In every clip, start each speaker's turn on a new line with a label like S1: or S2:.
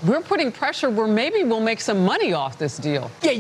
S1: we're putting pressure where maybe we'll make some money off this deal.
S2: Yeah,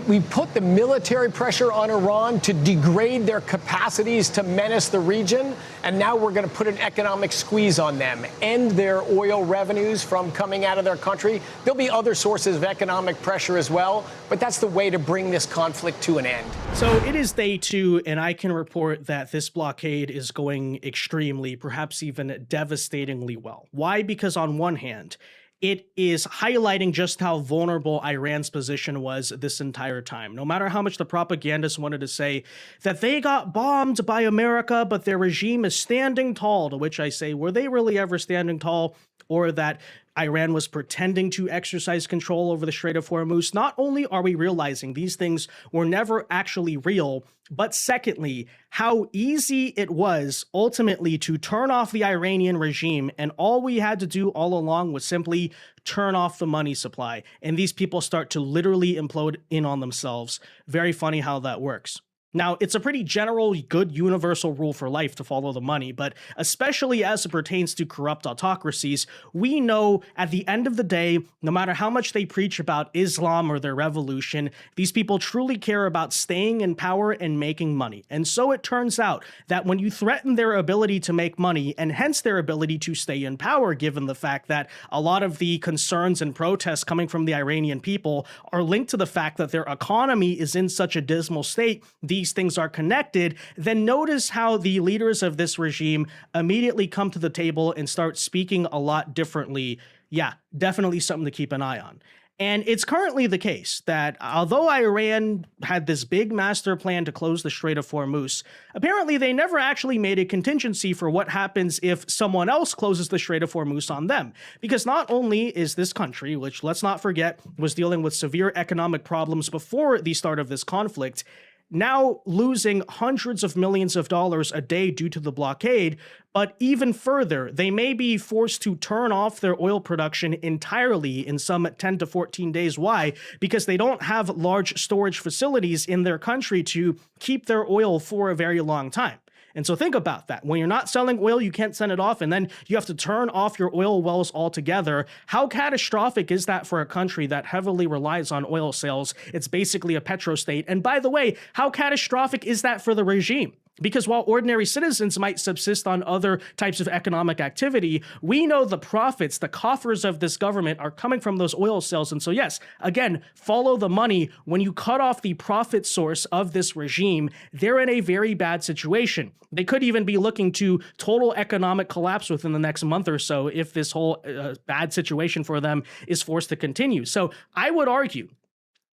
S2: we put the military pressure on Iran to degrade their capacities to menace the region, and now we're going to put an economic squeeze on them, end their oil revenues from coming out of their country. There'll be other sources of economic pressure as well, but that's the way to bring this conflict to an end.
S3: So it is day 2, and I can report that this blockade is going extremely, perhaps even devastatingly well. Why? Because on one hand, it is highlighting just how vulnerable Iran's position was this entire time. No matter how much the propagandists wanted to say that they got bombed by America, but their regime is standing tall, to which I say, were they really ever standing tall? Or that Iran was pretending to exercise control over the Strait of Hormuz? Not only are we realizing these things were never actually real, but secondly, how easy it was ultimately to turn off the Iranian regime, and all we had to do all along was simply turn off the money supply, and these people start to literally implode in on themselves. Very funny how that works. Now, it's a pretty general, good, universal rule for life to follow the money, but especially as it pertains to corrupt autocracies, we know at the end of the day, no matter how much they preach about Islam or their revolution, these people truly care about staying in power and making money. And so it turns out that when you threaten their ability to make money, and hence their ability to stay in power, given the fact that a lot of the concerns and protests coming from the Iranian people are linked to the fact that their economy is in such a dismal state, these things are connected, then notice how the leaders of this regime immediately come to the table and start speaking a lot differently. Yeah, definitely something to keep an eye on. And it's currently the case that although Iran had this big master plan to close the Strait of Hormuz, apparently they never actually made a contingency for what happens if someone else closes the Strait of Hormuz on them. Because not only is this country, which let's not forget was dealing with severe economic problems before the start of this conflict, now losing hundreds of millions of dollars a day due to the blockade, but even further, they may be forced to turn off their oil production entirely in some 10 to 14 days. Why? Because they don't have large storage facilities in their country to keep their oil for a very long time. And so think about that. When you're not selling oil, you can't send it off, and then you have to turn off your oil wells altogether. How catastrophic is that for a country that heavily relies on oil sales? It's basically a petrostate. And by the way, how catastrophic is that for the regime? Because while ordinary citizens might subsist on other types of economic activity, we know the profits, the coffers of this government are coming from those oil sales. And so yes, again, follow the money. When you cut off the profit source of this regime, they're in a very bad situation. They could even be looking to total economic collapse within the next month or so if this whole bad situation for them is forced to continue. So I would argue,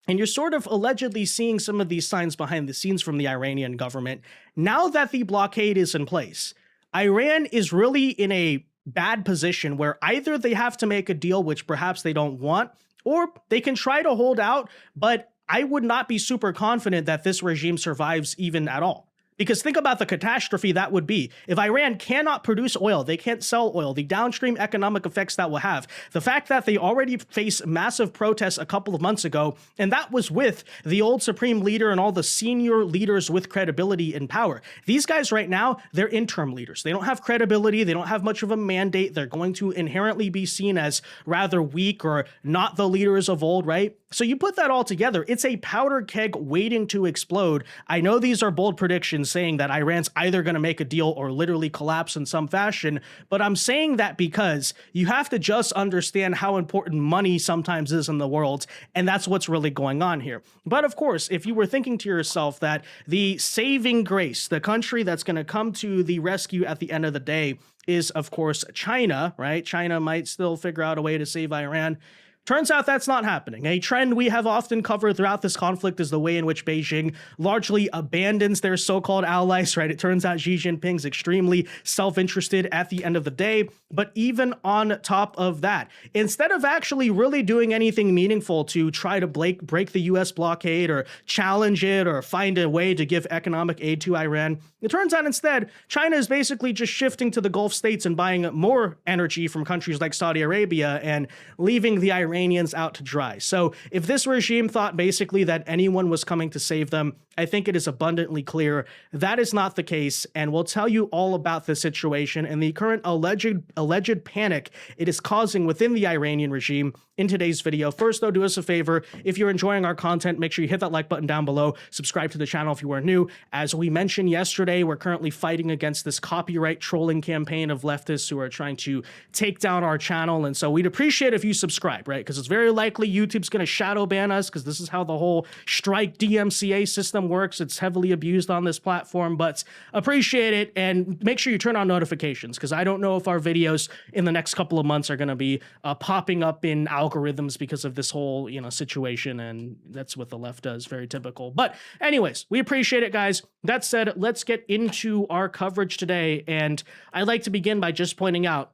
S3: and you're sort of allegedly seeing some of these signs behind the scenes from the Iranian government, now that the blockade is in place, Iran is really in a bad position where either they have to make a deal, which perhaps they don't want, or they can try to hold out, but I would not be super confident that this regime survives even at all. Because think about the catastrophe that would be. If Iran cannot produce oil, they can't sell oil, the downstream economic effects that will have. The fact that they already faced massive protests a couple of months ago, and that was with the old supreme leader and all the senior leaders with credibility and power. These guys right now, they're interim leaders. They don't have credibility. They don't have much of a mandate. They're going to inherently be seen as rather weak or not the leaders of old, right? So you put that all together, it's a powder keg waiting to explode. I know these are bold predictions saying that Iran's either going to make a deal or literally collapse in some fashion, but I'm saying that because you have to just understand how important money sometimes is in the world, and that's what's really going on here. But of course, if you were thinking to yourself that the saving grace, the country that's going to come to the rescue at the end of the day is, of course, China, right? China might still figure out a way to save Iran. Turns out that's not happening. A trend we have often covered throughout this conflict is the way in which Beijing largely abandons their so-called allies, right? It turns out Xi Jinping's extremely self-interested at the end of the day. But even on top of that, instead of actually really doing anything meaningful to try to break the US blockade or challenge it or find a way to give economic aid to Iran, it turns out instead, China is basically just shifting to the Gulf states and buying more energy from countries like Saudi Arabia and leaving the Iran Iranians out to dry. So if this regime thought basically that anyone was coming to save them, I think it is abundantly clear that is not the case, and we'll tell you all about the situation and the current alleged panic it is causing within the Iranian regime in today's video. First, though, do us a favor. If you're enjoying our content, make sure you hit that like button down below. Subscribe to the channel if you are new. As we mentioned yesterday, we're currently fighting against this copyright trolling campaign of leftists who are trying to take down our channel, and so we'd appreciate if you subscribe, right? Because it's very likely YouTube's going to shadow ban us, because this is how the whole strike DMCA system works. It's heavily abused on this platform, but appreciate it, and make sure you turn on notifications, because I don't know if our videos in the next couple of months are going to be popping up in algorithms because of this whole situation, and that's what the left does. Very typical. But anyways, we appreciate it, guys. That said, let's get into our coverage today, and I'd like to begin by just pointing out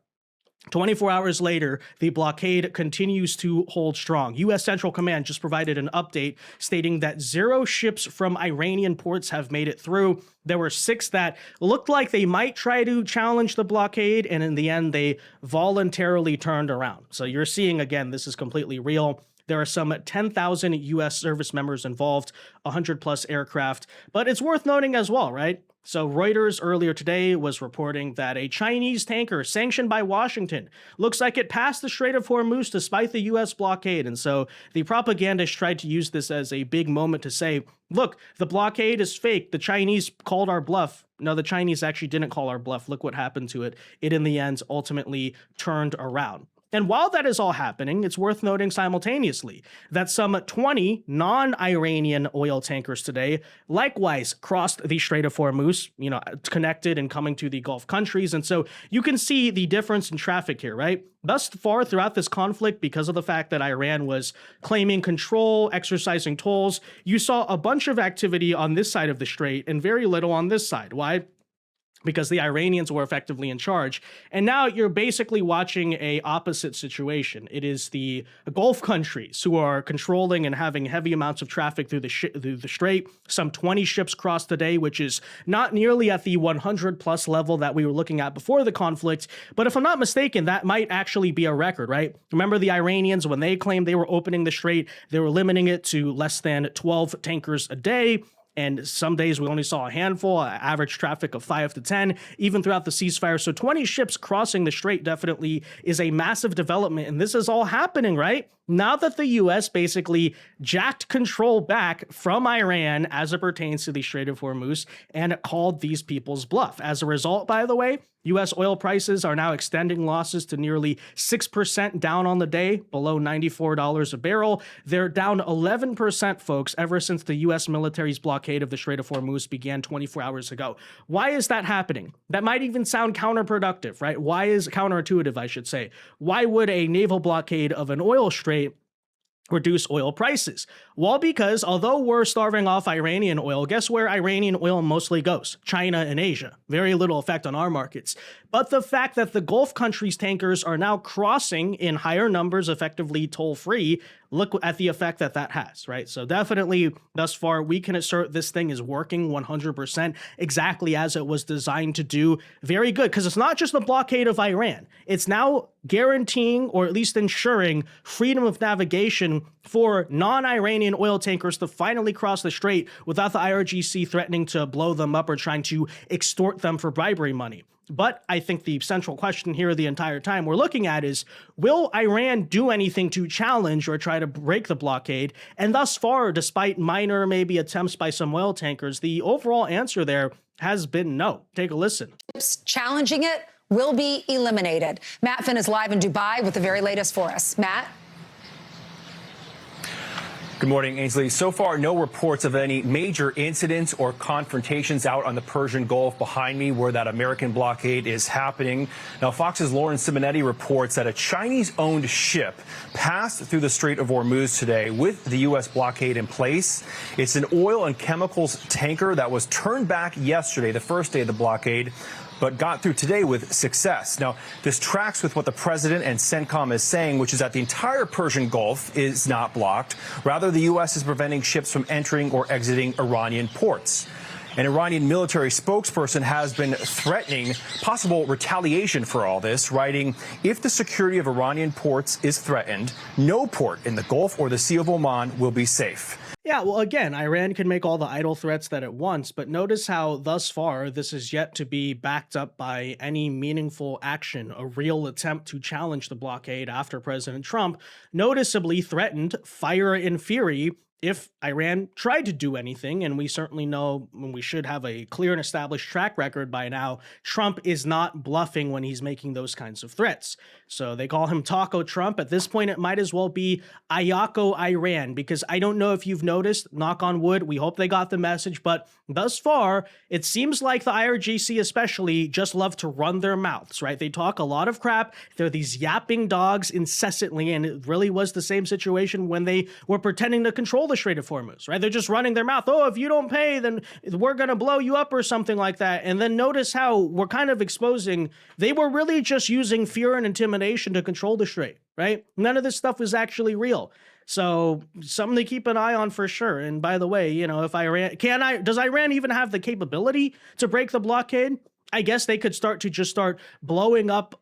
S3: 24 hours later, the blockade continues to hold strong. U.S. Central Command just provided an update stating that 0 ships from Iranian ports have made it through. There were 6 that looked like they might try to challenge the blockade, and in the end, they voluntarily turned around. So you're seeing, again, this is completely real. There are some 10,000 U.S. service members involved, 100+ aircraft. But it's worth noting as well, right? So Reuters earlier today was reporting that a Chinese tanker sanctioned by Washington looks like it passed the Strait of Hormuz despite the U.S. blockade. And so the propagandists tried to use this as a big moment to say, look, the blockade is fake. The Chinese called our bluff. No, the Chinese actually didn't call our bluff. Look what happened to it. It, in the end, ultimately turned around. And while that is all happening, it's worth noting simultaneously that some 20 non-Iranian oil tankers today likewise crossed the Strait of Hormuz, connected and coming to the Gulf countries. And so you can see the difference in traffic here, right? Thus far throughout this conflict, because of the fact that Iran was claiming control, exercising tolls, you saw a bunch of activity on this side of the strait and very little on this side. Why? Because the Iranians were effectively in charge. And now you're basically watching a opposite situation. It is the Gulf countries who are controlling and having heavy amounts of traffic through the strait. Some 20 ships crossed today, which is not nearly at the 100+ level that we were looking at before the conflict. But if I'm not mistaken, that might actually be a record, right? Remember the Iranians, when they claimed they were opening the strait, they were limiting it to less than 12 tankers a day. And some days we only saw a handful, average traffic of 5 to 10, even throughout the ceasefire. So 20 ships crossing the strait definitely is a massive development. And this is all happening, right? Now that the U.S. basically jacked control back from Iran as it pertains to the Strait of Hormuz and called these people's bluff. As a result, by the way, U.S. oil prices are now extending losses to nearly 6% down on the day, below $94 a barrel. They're down 11%, folks, ever since the U.S. military's blockade of the Strait of Hormuz began 24 hours ago. Why is that happening? That might even sound counterproductive, right? Why is counterintuitive, I should say? Why would a naval blockade of an oil strait reduce oil prices? Well, because although we're starving off Iranian oil, guess where Iranian oil mostly goes? China and Asia. Very little effect on our markets. But the fact that the Gulf countries' tankers are now crossing in higher numbers, effectively toll-free, look at the effect that that has, right? So definitely, thus far, we can assert this thing is working 100% exactly as it was designed to do. Very good, because it's not just the blockade of Iran. It's now guaranteeing, or at least ensuring, freedom of navigation for non-Iranian oil tankers to finally cross the strait without the IRGC threatening to blow them up or trying to extort them for bribery money. But I think the central question here the entire time we're looking at is, will Iran do anything to challenge or try to break the blockade? And thus far, despite minor maybe attempts by some oil tankers, the overall answer there has been no. Take a listen.
S4: Challenging it will be eliminated. Matt Finn is live in Dubai with the very latest for us. Matt?
S5: Good morning, Ainsley. So far, no reports of any major incidents or confrontations out on the Persian Gulf behind me where that American blockade is happening. Now, Fox's Lauren Simonetti reports that a Chinese-owned ship passed through the Strait of Hormuz today with the U.S. blockade in place. It's an oil and chemicals tanker that was turned back yesterday, the first day of the blockade, but got through today with success. Now, this tracks with what the president and CENTCOM is saying, which is that the entire Persian Gulf is not blocked. Rather, the U.S. is preventing ships from entering or exiting Iranian ports. An Iranian military spokesperson has been threatening possible retaliation for all this, writing, "If the security of Iranian ports is threatened, no port in the Gulf or the Sea of Oman will be safe."
S3: Yeah, well, again, Iran can make all the idle threats that it wants, but notice how thus far this is yet to be backed up by any meaningful action, a real attempt to challenge the blockade after President Trump noticeably threatened fire and fury if Iran tried to do anything. And we certainly know, when we should have a clear and established track record by now, Trump is not bluffing when he's making those kinds of threats. So they call him Taco Trump. At this point, it might as well be Ayako Iran, because I don't know if you've noticed, knock on wood, we hope they got the message, but thus far, it seems like the IRGC especially just love to run their mouths, right? They talk a lot of crap. They're these yapping dogs incessantly, and it really was the same situation when they were pretending to control the Strait of Hormuz, right? They're just running their mouth. Oh, if you don't pay, then we're going to blow you up or something like that. And then notice how we're kind of exposing they were really just using fear and intimidation to control the Strait, right? None of this stuff was actually real. So something to keep an eye on for sure. And by the way, you know, if Iran, does Iran even have the capability to break the blockade? I guess they could start blowing up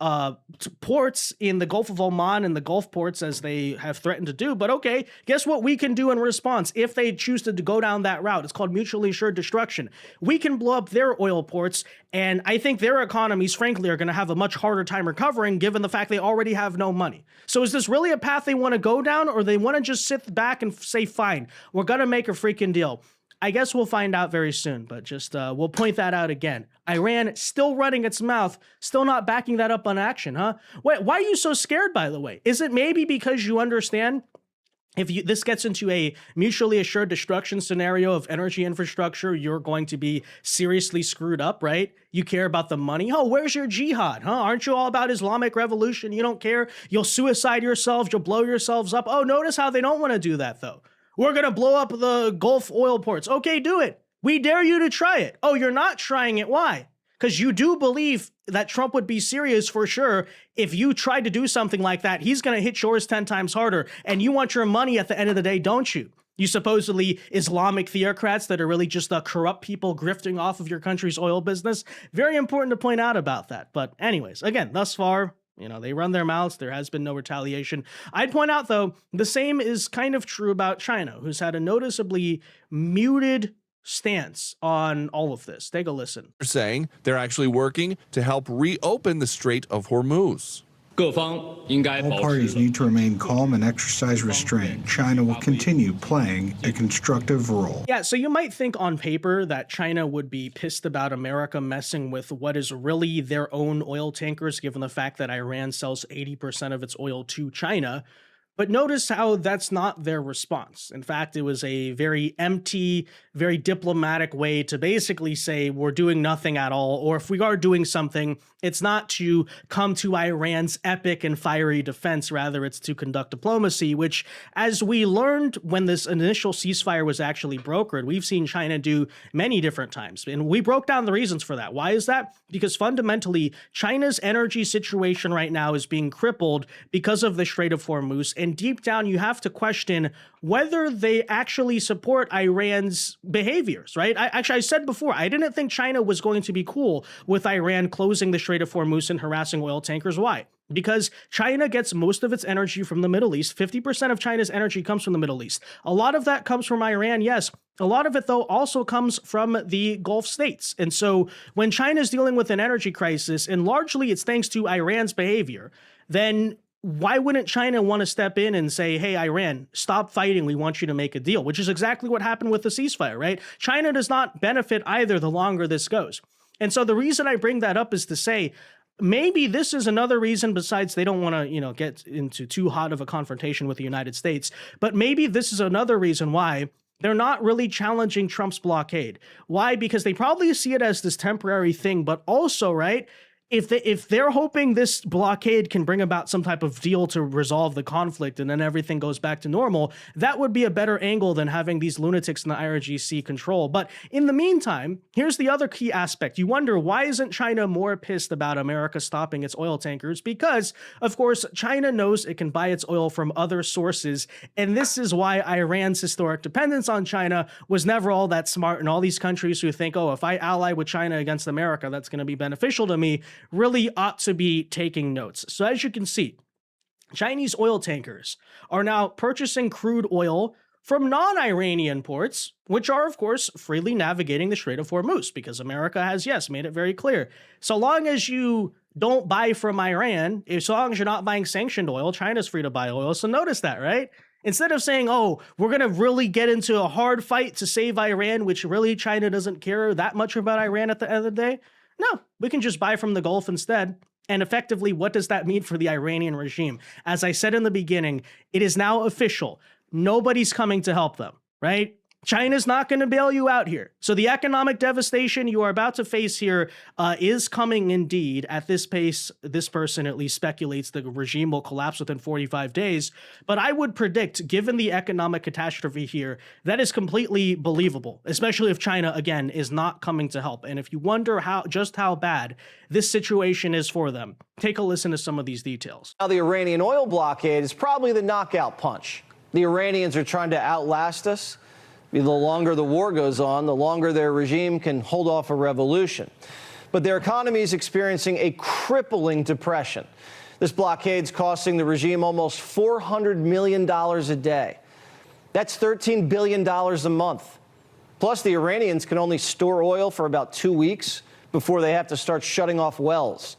S3: ports in the Gulf of Oman and the Gulf ports as they have threatened to do. But okay, guess what we can do in response if they choose to go down that route? It's called mutually assured destruction. We can blow up their oil ports, and I think their economies, frankly, are going to have a much harder time recovering given the fact they already have no money. So is this really a path they want to go down, or they want to just sit back and say, fine, we're going to make a freaking deal? I guess we'll find out very soon, but just we'll point that out again. Iran still running its mouth, still not backing that up on action, huh? Wait, why are you so scared, by the way? Is it maybe because you understand if this gets into a mutually assured destruction scenario of energy infrastructure, you're going to be seriously screwed up, right? You care about the money. Oh, where's your jihad, huh? Aren't you all about Islamic revolution? You don't care. You'll suicide yourselves. You'll blow yourselves up. Oh, notice how they don't want to do that, though. We're going to blow up the Gulf oil ports. Okay, do it. We dare you to try it. Oh, you're not trying it. Why? Because you do believe that Trump would be serious for sure. If you tried to do something like that, he's going to hit yours 10 times harder. And you want your money at the end of the day, don't you? You supposedly Islamic theocrats that are really just corrupt people grifting off of your country's oil business. Very important to point out about that. But anyways, again, thus far, you know, they run their mouths. There has been no retaliation. I'd point out, though, the same is kind of true about China, who's had a noticeably muted stance on all of this. Take a listen.
S6: They're saying they're actually working to help reopen the Strait of Hormuz.
S7: All parties need to remain calm and exercise restraint. China will continue playing a constructive role.
S3: Yeah, so you might think on paper that China would be pissed about America messing with what is really their own oil tankers, given the fact that Iran sells 80% of its oil to China. But notice how that's not their response. In fact, it was a very empty, very diplomatic way to basically say we're doing nothing at all, or if we are doing something, it's not to come to Iran's epic and fiery defense, rather it's to conduct diplomacy, which, as we learned when this initial ceasefire was actually brokered, we've seen China do many different times. And we broke down the reasons for that. Why is that? Because fundamentally, China's energy situation right now is being crippled because of the Strait of Hormuz. And deep down, you have to question whether they actually support Iran's behaviors, right? I said before, I didn't think China was going to be cool with Iran closing the Strait of Hormuz and harassing oil tankers. Why? Because China gets most of its energy from the Middle East. 50% of China's energy comes from the Middle East. A lot of that comes from Iran, yes. A lot of it, though, also comes from the Gulf states. And so when China's dealing with an energy crisis, and largely it's thanks to Iran's behavior, then why wouldn't China want to step in and say, hey, Iran, stop fighting. We want you to make a deal, which is exactly what happened with the ceasefire, right? China does not benefit either the longer this goes. And so the reason I bring that up is to say, maybe this is another reason, besides they don't want to, get into too hot of a confrontation with the United States, but maybe this is another reason why they're not really challenging Trump's blockade. Why? Because they probably see it as this temporary thing, but also, right, if they're hoping this blockade can bring about some type of deal to resolve the conflict and then everything goes back to normal, that would be a better angle than having these lunatics in the IRGC control. But in the meantime, here's the other key aspect. You wonder, why isn't China more pissed about America stopping its oil tankers? Because, of course, China knows it can buy its oil from other sources. And this is why Iran's historic dependence on China was never all that smart. And all these countries who think, oh, if I ally with China against America, that's going to be beneficial to me, really ought to be taking notes. So as you can see, Chinese oil tankers are now purchasing crude oil from non-Iranian ports, which are, of course, freely navigating the Strait of Hormuz, because America has, yes, made it very clear. So long as you don't buy from Iran, so long as you're not buying sanctioned oil, China's free to buy oil. So notice that, right? Instead of saying, oh, we're going to really get into a hard fight to save Iran, which really China doesn't care that much about Iran at the end of the day, no, we can just buy from the Gulf instead. And effectively, what does that mean for the Iranian regime? As I said in the beginning, it is now official. Nobody's coming to help them, right? China's not going to bail you out here. So the economic devastation you are about to face here is coming indeed. At this pace, this person at least speculates the regime will collapse within 45 days. But I would predict, given the economic catastrophe here, that is completely believable, especially if China, again, is not coming to help. And if you wonder just how bad this situation is for them, take a listen to some of these details.
S8: Now, the Iranian oil blockade is probably the knockout punch. The Iranians are trying to outlast us. The longer the war goes on, the longer their regime can hold off a revolution. But their economy is experiencing a crippling depression. This blockade's costing the regime almost $400 million a day. That's $13 billion a month. Plus, the Iranians can only store oil for about 2 weeks before they have to start shutting off wells.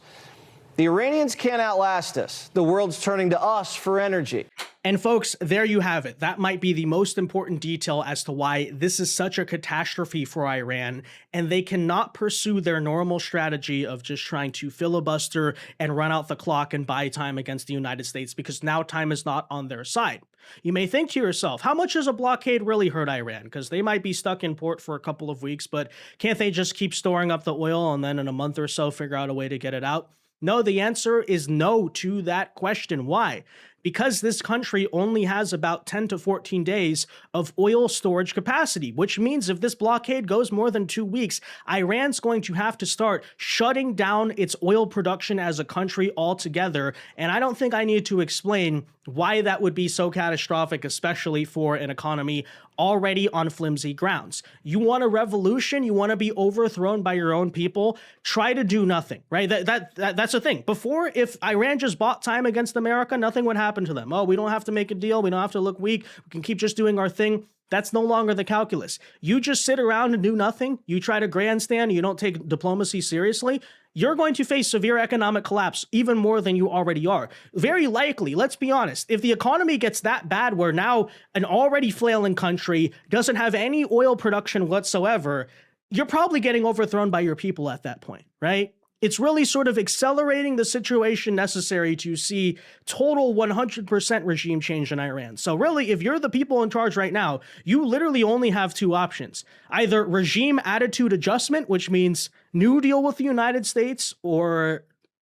S8: The Iranians can't outlast us. The world's turning to us for energy.
S3: And folks, there you have it. That might be the most important detail as to why this is such a catastrophe for Iran, and they cannot pursue their normal strategy of just trying to filibuster and run out the clock and buy time against the United States, because now time is not on their side. You may think to yourself, how much does a blockade really hurt Iran? Because they might be stuck in port for a couple of weeks, but can't they just keep storing up the oil and then in a month or so figure out a way to get it out? No, the answer is no to that question. Why? Because this country only has about 10 to 14 days of oil storage capacity, which means if this blockade goes more than 2 weeks, Iran's going to have to start shutting down its oil production as a country altogether. And I don't think I need to explain why that would be so catastrophic, especially for an economy already on flimsy grounds. You want a revolution? You want to be overthrown by your own people? Try to do nothing, right? That's the thing. Before, if Iran just bought time against America, nothing would happen to them. Oh, we don't have to make a deal. We don't have to look weak. We can keep just doing our thing. That's no longer the calculus. You just sit around and do nothing. You try to grandstand. You don't take diplomacy seriously. You're going to face severe economic collapse, even more than you already are. Very likely, let's be honest, if the economy gets that bad where now an already flailing country doesn't have any oil production whatsoever, you're probably getting overthrown by your people at that point, right? It's really sort of accelerating the situation necessary to see total 100% regime change in Iran. So really, if you're the people in charge right now, you literally only have two options. Either regime attitude adjustment, which means new deal with the United States, or,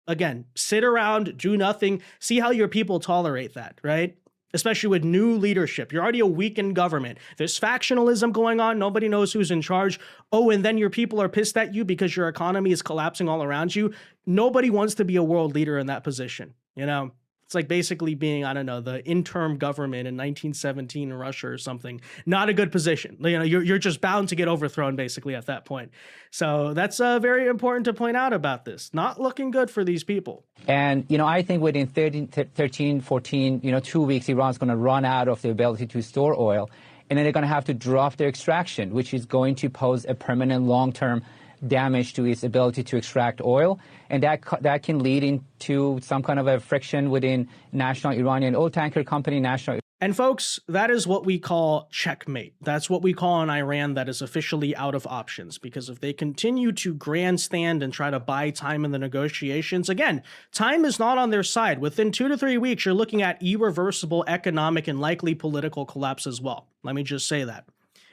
S3: again, sit around, do nothing, see how your people tolerate that, right? Especially with new leadership. You're already a weakened government. There's factionalism going on. Nobody knows who's in charge. Oh, and then your people are pissed at you because your economy is collapsing all around you. Nobody wants to be a world leader in that position. You know, it's like basically being, I don't know, the interim government in 1917 in Russia or something. Not a good position. You know, you're just bound to get overthrown basically at that point. So that's very important to point out about this. Not looking good for these people.
S9: And, you know, I think within 13, 14, 2 weeks, Iran's going to run out of the ability to store oil. And then they're going to have to drop their extraction, which is going to pose a permanent long-term damage to its ability to extract oil. And that can lead into some kind of a friction within National Iranian Oil Tanker Company, National.
S3: And folks, that is what we call checkmate. That's what we call in Iran that is officially out of options, because if they continue to grandstand and try to buy time in the negotiations, again, time is not on their side. Within 2 to 3 weeks, you're looking at irreversible economic and likely political collapse as well. Let me just say that.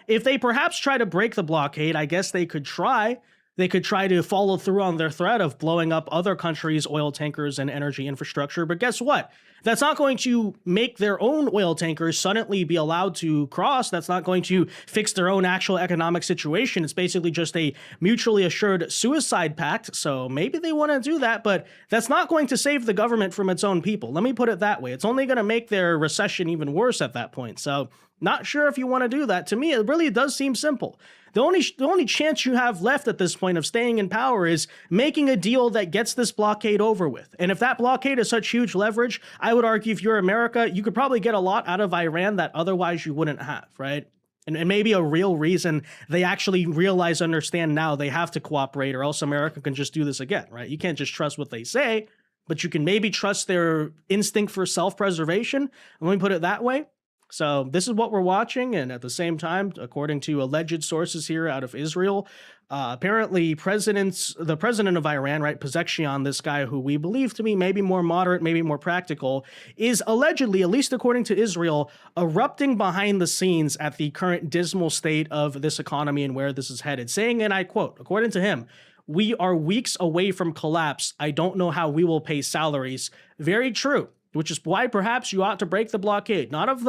S3: If they perhaps try to break the blockade, I guess they could try, They could try to follow through on their threat of blowing up other countries' oil tankers and energy infrastructure. But guess what? That's not going to make their own oil tankers suddenly be allowed to cross. That's not going to fix their own actual economic situation. It's basically just a mutually assured suicide pact. So maybe they want to do that, but that's not going to save the government from its own people. Let me put it that way. It's only going to make their recession even worse at that point. So not sure if you want to do that. To me, it really does seem simple. The only chance you have left at this point of staying in power is making a deal that gets this blockade over with. And if that blockade is such huge leverage, I would argue if you're America, you could probably get a lot out of Iran that otherwise you wouldn't have, right? And maybe a real reason they actually understand now they have to cooperate, or else America can just do this again, right? You can't just trust what they say, but you can maybe trust their instinct for self-preservation. Let me put it that way. So this is what we're watching, and at the same time, according to alleged sources here out of Israel, apparently the president of Iran, right, Pezeshkian, this guy who we believe to be maybe more moderate, maybe more practical, is allegedly, at least according to Israel, erupting behind the scenes at the current dismal state of this economy and where this is headed, saying, and I quote, according to him, "We are weeks away from collapse. I don't know how we will pay salaries." Very true. Which is why perhaps you ought to break the blockade, not of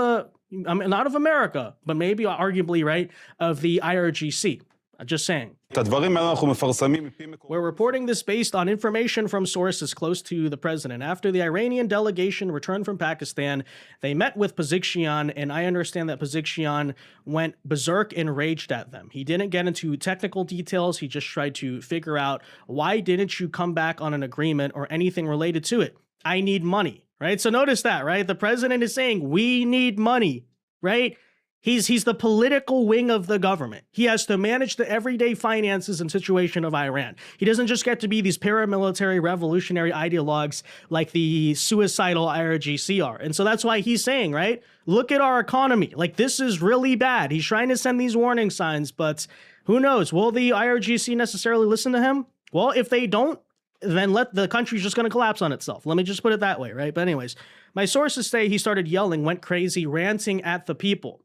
S3: America, but maybe arguably, right, of the IRGC. Just saying. We're reporting this based on information from sources close to the president. After the Iranian delegation returned from Pakistan, they met with Pezeshkian, and I understand that Pezeshkian went berserk and raged at them. He didn't get into technical details. He just tried to figure out, why didn't you come back on an agreement or anything related to it? I need money. Right? So notice that, right? The president is saying, we need money, right? He's the political wing of the government. He has to manage the everyday finances and situation of Iran. He doesn't just get to be these paramilitary revolutionary ideologues like the suicidal IRGC are. And so that's why he's saying, right? Look at our economy. Like, this is really bad. He's trying to send these warning signs, but who knows? Will the IRGC necessarily listen to him? Well, if they don't, then the country's just going to collapse on itself. Let me just put it that way, right? But anyways, my sources say he started yelling, went crazy, ranting at the people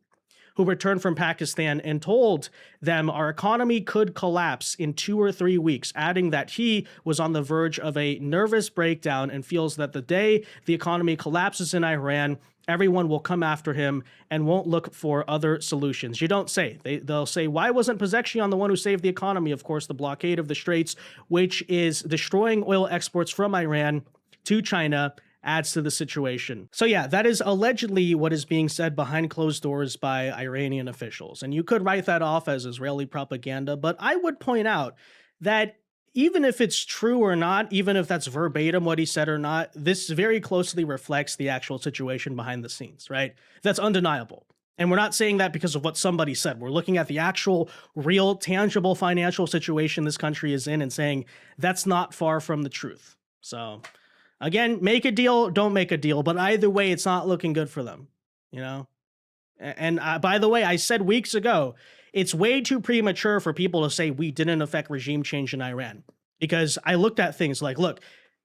S3: who returned from Pakistan and told them our economy could collapse in 2 or 3 weeks, adding that he was on the verge of a nervous breakdown and feels that the day the economy collapses in Iran, everyone will come after him and won't look for other solutions. You don't say. They'll say, why wasn't Pezeshkian the one who saved the economy? Of course, the blockade of the straits, which is destroying oil exports from Iran to China, adds to the situation. So yeah, that is allegedly what is being said behind closed doors by Iranian officials. And you could write that off as Israeli propaganda, but I would point out that even if it's true or not, even if that's verbatim what he said or not, this very closely reflects the actual situation behind the scenes, right? That's undeniable. And we're not saying that because of what somebody said. We're looking at the actual, real, tangible financial situation this country is in and saying that's not far from the truth. So again, make a deal, don't make a deal. But either way, it's not looking good for them, you know? And by the way, I said weeks ago, it's way too premature for people to say we didn't affect regime change in Iran. Because I looked at things like, look,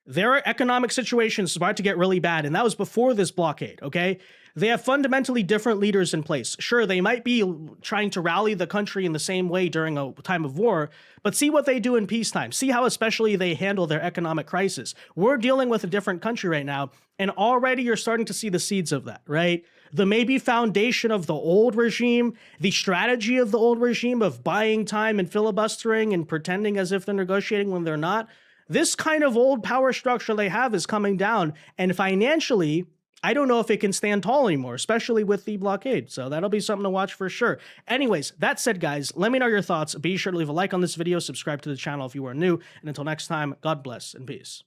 S3: their economic situation is about to get really bad, and that was before this blockade, okay? They have fundamentally different leaders in place. Sure, they might be trying to rally the country in the same way during a time of war, but see what they do in peacetime. See how especially they handle their economic crisis. We're dealing with a different country right now, and already you're starting to see the seeds of that, right? The maybe foundation of the old regime, the strategy of the old regime of buying time and filibustering and pretending as if they're negotiating when they're not. This kind of old power structure they have is coming down, and financially, I don't know if it can stand tall anymore, especially with the blockade. So that'll be something to watch for sure. Anyways, that said, guys, let me know your thoughts. Be sure to leave a like on this video, subscribe to the channel if you are new, and until next time, God bless and peace.